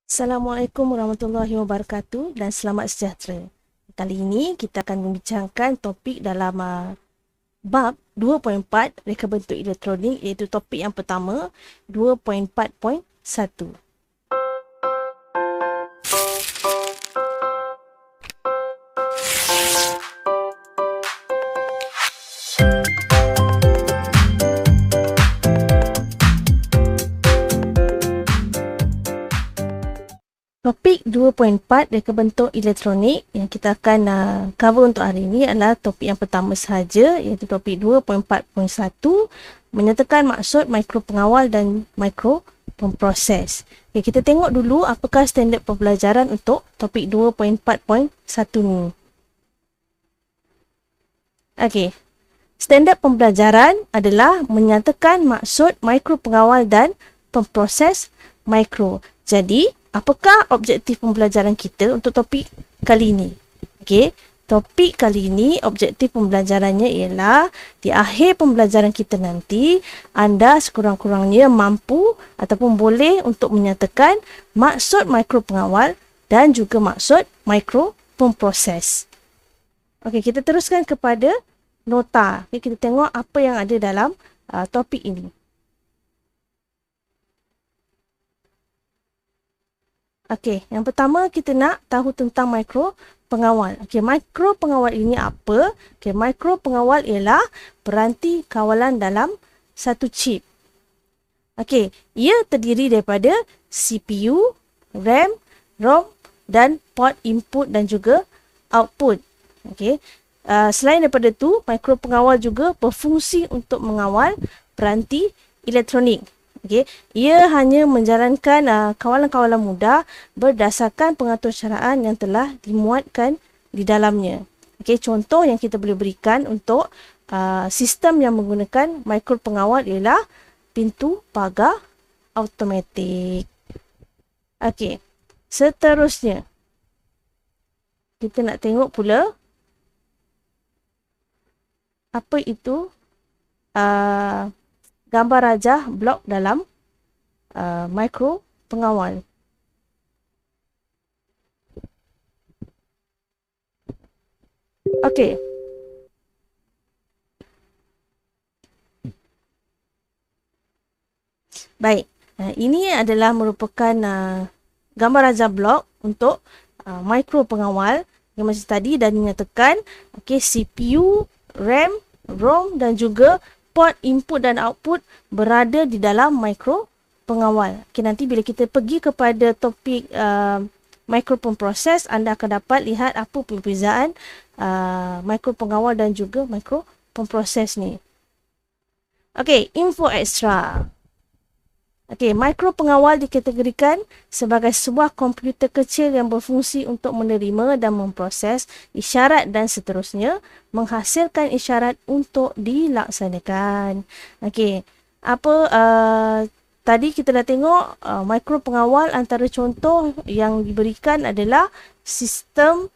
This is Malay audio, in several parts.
Assalamualaikum warahmatullahi wabarakatuh dan selamat sejahtera. Kali ini kita akan membincangkan topik dalam bab 2.4 reka bentuk elektronik, iaitu topik yang pertama 2.4.1. Topik 2.4 reka bentuk elektronik yang kita akan cover untuk hari ini adalah topik yang pertama sahaja, iaitu topik 2.4.1 menyatakan maksud mikropengawal dan mikropemproses. Okay, kita tengok dulu apakah standard pembelajaran untuk topik 2.4.1 ni. Okey. Standard pembelajaran adalah menyatakan maksud mikropengawal dan pemproses mikro. Jadi, apakah objektif pembelajaran kita untuk topik kali ini? Okey, topik kali ini objektif pembelajarannya ialah di akhir pembelajaran kita nanti, anda sekurang-kurangnya mampu ataupun boleh untuk menyatakan maksud mikropengawal dan juga maksud mikropemproses. Okey, kita teruskan kepada nota. Okay, kita tengok apa yang ada dalam topik ini. Okey, yang pertama kita nak tahu tentang mikropengawal. Okey, mikropengawal ini apa? Okey, mikropengawal ialah peranti kawalan dalam satu chip. Okey, ia terdiri daripada CPU, RAM, ROM dan port input dan juga output. Okey. Selain daripada itu, mikropengawal juga berfungsi untuk mengawal peranti elektronik. Okay. Ia hanya menjalankan kawalan-kawalan mudah berdasarkan pengaturcaraan yang telah dimuatkan di dalamnya. Okay. Contoh yang kita boleh berikan untuk sistem yang menggunakan mikropengawal ialah pintu pagar automatik. Okey. Seterusnya, kita nak tengok pula apa itu gambar rajah blok dalam mikropengawal. Okey. Baik. Ini adalah merupakan gambar rajah blok untuk mikropengawal yang macam tadi dah dinyatakan. Okey, CPU, RAM, ROM dan juga port input dan output berada di dalam mikropengawal. Okay, nanti bila kita pergi kepada topik mikropemproses, anda akan dapat lihat apa perbezaan mikropengawal dan juga mikropemproses ni. Okey, info ekstra. Okey, mikropengawal dikategorikan sebagai sebuah komputer kecil yang berfungsi untuk menerima dan memproses isyarat dan seterusnya menghasilkan isyarat untuk dilaksanakan. Okey, apa tadi kita dah tengok mikropengawal, antara contoh yang diberikan adalah sistem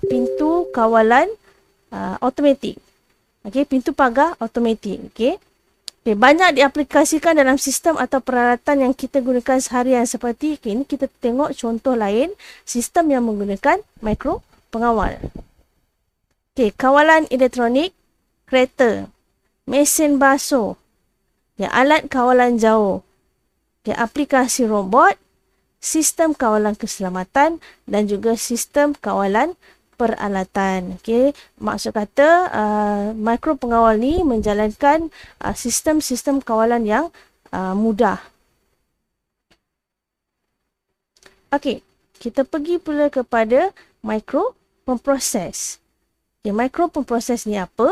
pintu kawalan automatik. Okey, pintu pagar automatik. Okey. Okay, banyak diaplikasikan dalam sistem atau peralatan yang kita gunakan seharian seperti ini. Kita tengok contoh lain, sistem yang menggunakan mikropengawal. Okay, kawalan elektronik, kereta, mesin basuh, okay, alat kawalan jauh, okay, aplikasi robot, sistem kawalan keselamatan dan juga sistem kawalan peralatan. Okey, maksud kata mikropengawal ni menjalankan sistem-sistem kawalan yang mudah. Okey, kita pergi pula kepada mikropemproses. Okey, mikropemproses ni apa?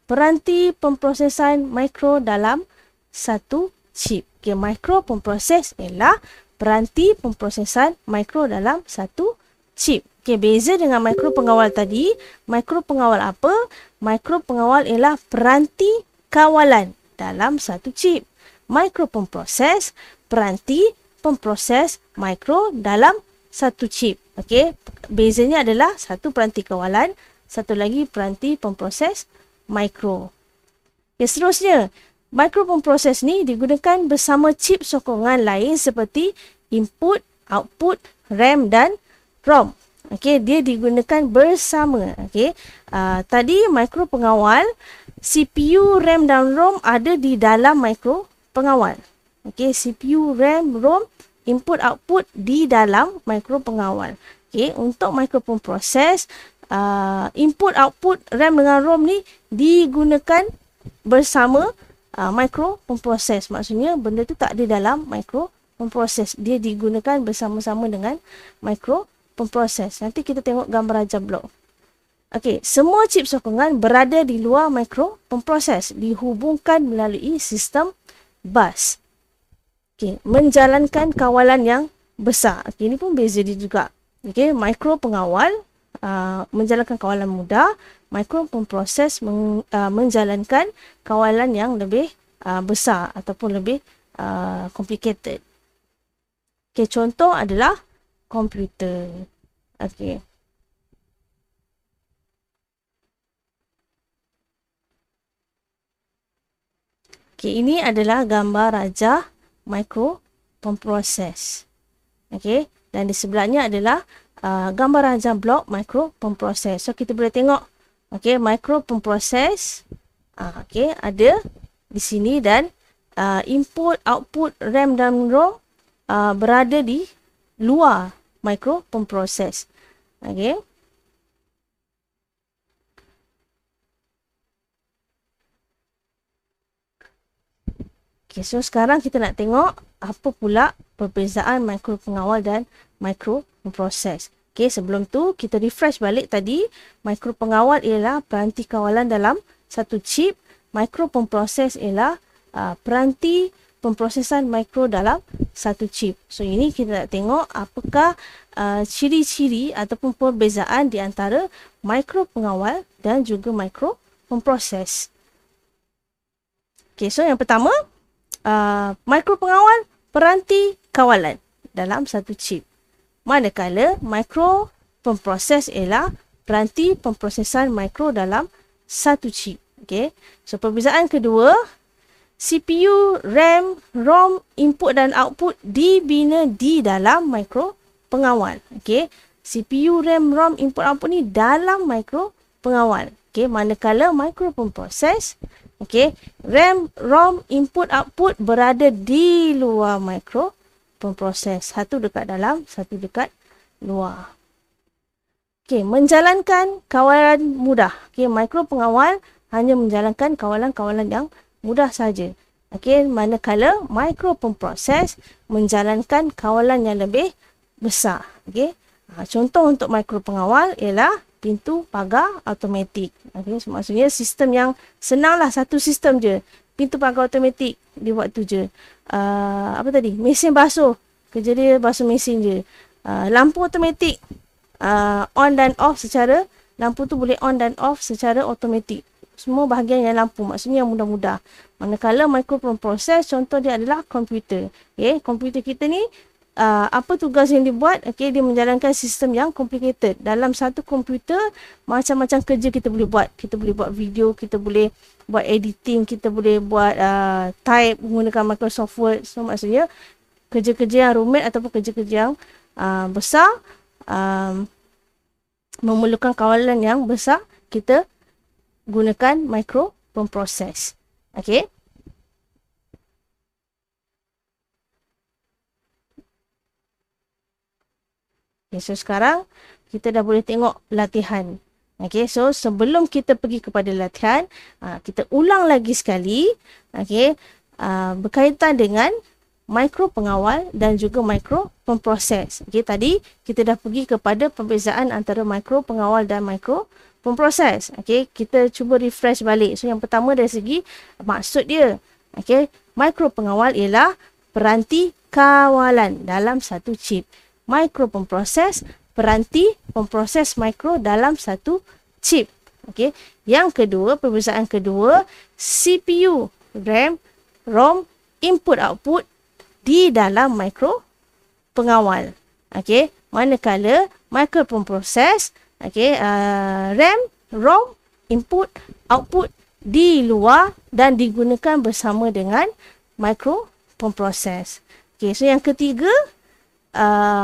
Peranti pemprosesan mikro dalam satu chip. Okey, mikropemproses ialah peranti pemprosesan mikro dalam satu chip. Okey, beza dengan mikropengawal tadi. Mikropengawal apa? Mikropengawal ialah peranti kawalan dalam satu chip. Mikropemproses, peranti pemproses mikro dalam satu chip. Okey, bezanya adalah satu peranti kawalan, satu lagi peranti pemproses mikro. Okey, seterusnya, mikropemproses ni digunakan bersama chip sokongan lain seperti input output RAM dan ROM. Okey, dia digunakan bersama. Okey, tadi mikro pengawal, CPU, RAM dan ROM ada di dalam mikro pengawal. Okey, CPU, RAM, ROM, input output di dalam mikro pengawal. Okey, untuk mikro pemproses, input output RAM dengan ROM ni digunakan bersama mikro pemproses. Maksudnya benda tu tak ada dalam mikro pemproses. Dia digunakan bersama-sama dengan mikro pemproses. Nanti kita tengok gambar ajar blok. Okey, semua chip sokongan berada di luar mikro pemproses, dihubungkan melalui sistem bus. Okey, menjalankan kawalan yang besar. Okey, ini pun beza dia juga. Okey, mikro pengawal menjalankan kawalan mudah, mikro pemproses menjalankan kawalan yang lebih besar ataupun lebih complicated. Okey, contoh adalah komputer. Okey. Okey, ini adalah gambar rajah mikro pemproses. Okey, dan di sebelahnya adalah gambar rajah blok mikro pemproses. So kita boleh tengok, okey, mikro pemproses okey, ada di sini dan input, output RAM dan ROM berada di luar mikro pemproses. Okey. Okey, so sekarang kita nak tengok apa pula perbezaan mikro pengawal dan mikro pemproses. Okey, sebelum tu kita refresh balik tadi. Mikro pengawal ialah peranti kawalan dalam satu chip. Mikro pemproses ialah peranti pemprosesan mikro dalam satu chip. So ini kita nak tengok apakah ciri-ciri ataupun perbezaan di antara mikro pengawal dan juga mikro pemproses. Okey, so yang pertama, mikro pengawal peranti kawalan dalam satu chip. Manakala mikro pemproses ialah peranti pemprosesan mikro dalam satu chip. Okey, so perbezaan kedua, CPU, RAM, ROM, input dan output dibina di dalam mikro pengawal. Okey, CPU, RAM, ROM, input output ni dalam mikro pengawal. Okey, manakala mikro pemproses, okey, RAM, ROM, input output berada di luar mikro pemproses. Satu dekat dalam, satu dekat luar. Okey, menjalankan kawalan mudah. Okey, mikro pengawal hanya menjalankan kawalan-kawalan yang mudah saja. Okey, manakala mikro pemproses menjalankan kawalan yang lebih besar. Okey. Contoh untuk mikro pengawal ialah pintu pagar automatik. Okey, so maksudnya sistem yang senanglah, satu sistem je. Pintu pagar automatik dia buat tu je. Apa tadi? Mesin basuh. Kerja dia basuh mesin je. Lampu automatik. On dan off secara, lampu tu boleh on dan off secara automatik. Semua bahagian yang lampu, maksudnya yang mudah-mudah. Manakala mikro pemproses, contoh dia adalah komputer. Okay, komputer kita ni, apa tugas yang dibuat? Okay, dia menjalankan sistem yang complicated. Dalam satu komputer, macam-macam kerja kita boleh buat. Kita boleh buat video, kita boleh buat editing, kita boleh buat type menggunakan Microsoft Word. So, maksudnya, kerja-kerja yang rumit ataupun kerja-kerja yang besar, memerlukan kawalan yang besar, kita gunakan mikro pemproses. Okey. Okay, so sekarang kita dah boleh tengok latihan. Okey, so sebelum kita pergi kepada latihan, kita ulang lagi sekali. Okey, berkaitan dengan mikro pengawal dan juga mikro pemproses. Okey, tadi kita dah pergi kepada perbezaan antara mikro pengawal dan mikro pemproses. Okey, kita cuba refresh balik. So yang pertama dari segi maksud dia. Okey, mikro pengawal ialah peranti kawalan dalam satu chip. Mikro pemproses peranti pemproses mikro dalam satu chip. Okey, yang kedua, perbezaan kedua, CPU, RAM, ROM, input output di dalam mikro pengawal. Okey, manakala mikro pemproses, okey, RAM, ROM, input, output di luar dan digunakan bersama dengan mikro pemproses. Okey, so yang ketiga,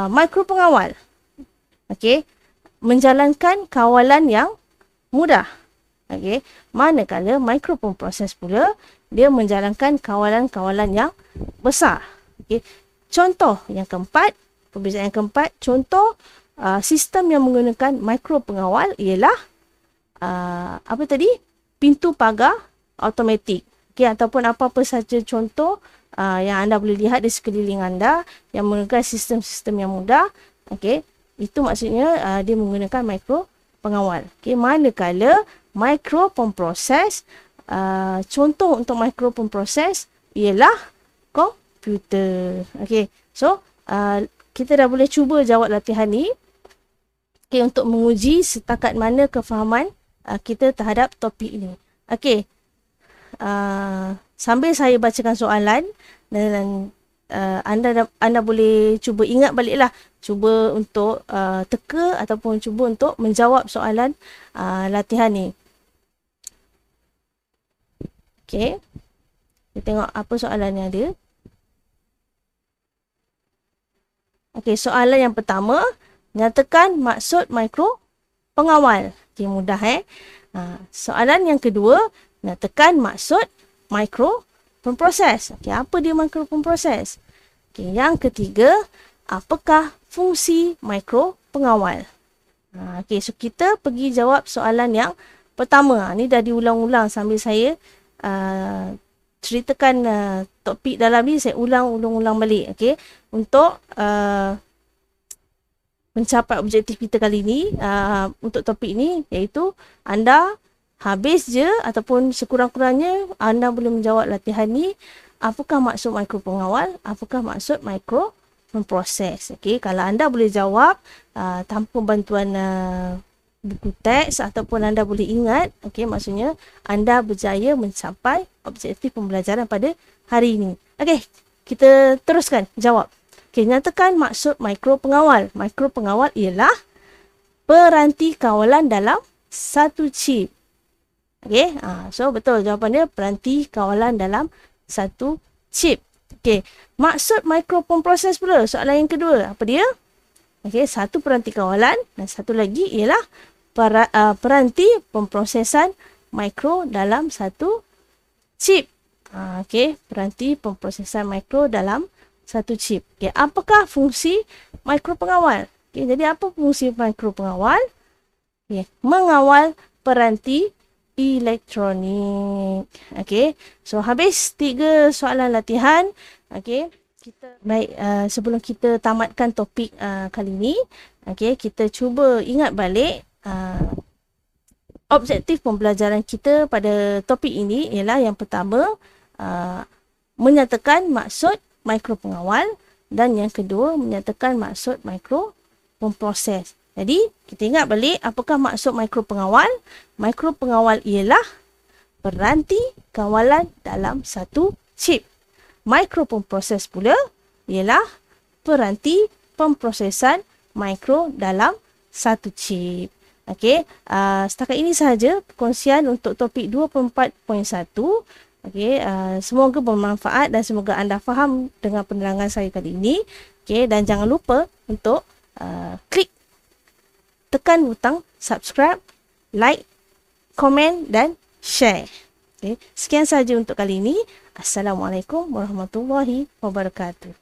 mikropengawal. Okey, menjalankan kawalan yang mudah. Okey, manakala micropemproses pula dia menjalankan kawalan-kawalan yang besar. Okey, contoh yang keempat, perbezaan yang keempat, contoh sistem yang menggunakan mikropengawal ialah apa tadi? Pintu pagar automatik. Okey, ataupun apa-apa saja contoh yang anda boleh lihat di sekeliling anda yang menggunakan sistem-sistem yang mudah. Okey, itu maksudnya dia menggunakan mikropengawal. Okey, manakala micropemproses, contoh untuk micropemproses ialah komputer. Okey, so kita dah boleh cuba jawab latihan ni. Okey, untuk menguji setakat mana kefahaman kita terhadap topik ini. Okey, sambil saya bacakan soalan dan anda boleh cuba ingat baliklah, cuba untuk teka ataupun cuba untuk menjawab soalan latihan ni. Okey, kita tengok apa soalan yang ada. Okey, soalan yang pertama, nyatakan maksud mikropengawal. Okey, mudah soalan yang kedua, nyatakan maksud micropemproses. Okey, apa dia micropemproses? Okey, yang ketiga, apakah fungsi micropengawal? Okey, so kita pergi jawab soalan yang pertama. Ni dah diulang-ulang sambil saya ceritakan topik dalam ni, saya ulang-ulang balik. Okey, untuk mencapai objektif kita kali ni, untuk topik ni, iaitu anda habis je ataupun sekurang-kurangnya anda boleh menjawab latihan ni. Apakah maksud mikropengawal? Apakah maksud micropemproses? Okey, kalau anda boleh jawab tanpa bantuan buku teks ataupun anda boleh ingat, okey, maksudnya anda berjaya mencapai objektif pembelajaran pada hari ini. Okey, kita teruskan jawab. Okey, nyatakan maksud mikropengawal. Mikropengawal ialah peranti kawalan dalam satu chip. Okey, so betul jawapannya, peranti kawalan dalam satu chip. Okey, maksud micropemproses pula, soalan yang kedua, apa dia? Okey, satu peranti kawalan dan satu lagi ialah peranti pemprosesan mikro dalam satu chip. Okey, peranti pemprosesan mikro dalam satu chip. Okey, apakah fungsi mikropengawal? Okey, jadi apa fungsi mikropengawal? Okey, mengawal peranti elektronik. Okey, so habis 3 soalan latihan. Okey, sebelum kita tamatkan topik kali ni, okey, kita cuba ingat balik objektif pembelajaran kita pada topik ini ialah yang pertama, menyatakan maksud mikropengawal, dan yang kedua menyatakan maksud micropemproses. Jadi, kita ingat balik apakah maksud mikropengawal. Mikropengawal ialah peranti kawalan dalam satu chip. Micropemproses pula ialah peranti pemprosesan mikro dalam satu chip. Okey, setakat ini sahaja perkongsian untuk topik 24.1. Okey, semoga bermanfaat dan semoga anda faham dengan penerangan saya kali ini. Okey, dan jangan lupa untuk tekan butang subscribe, like, komen dan share. Okay. Sekian sahaja untuk kali ini. Assalamualaikum warahmatullahi wabarakatuh.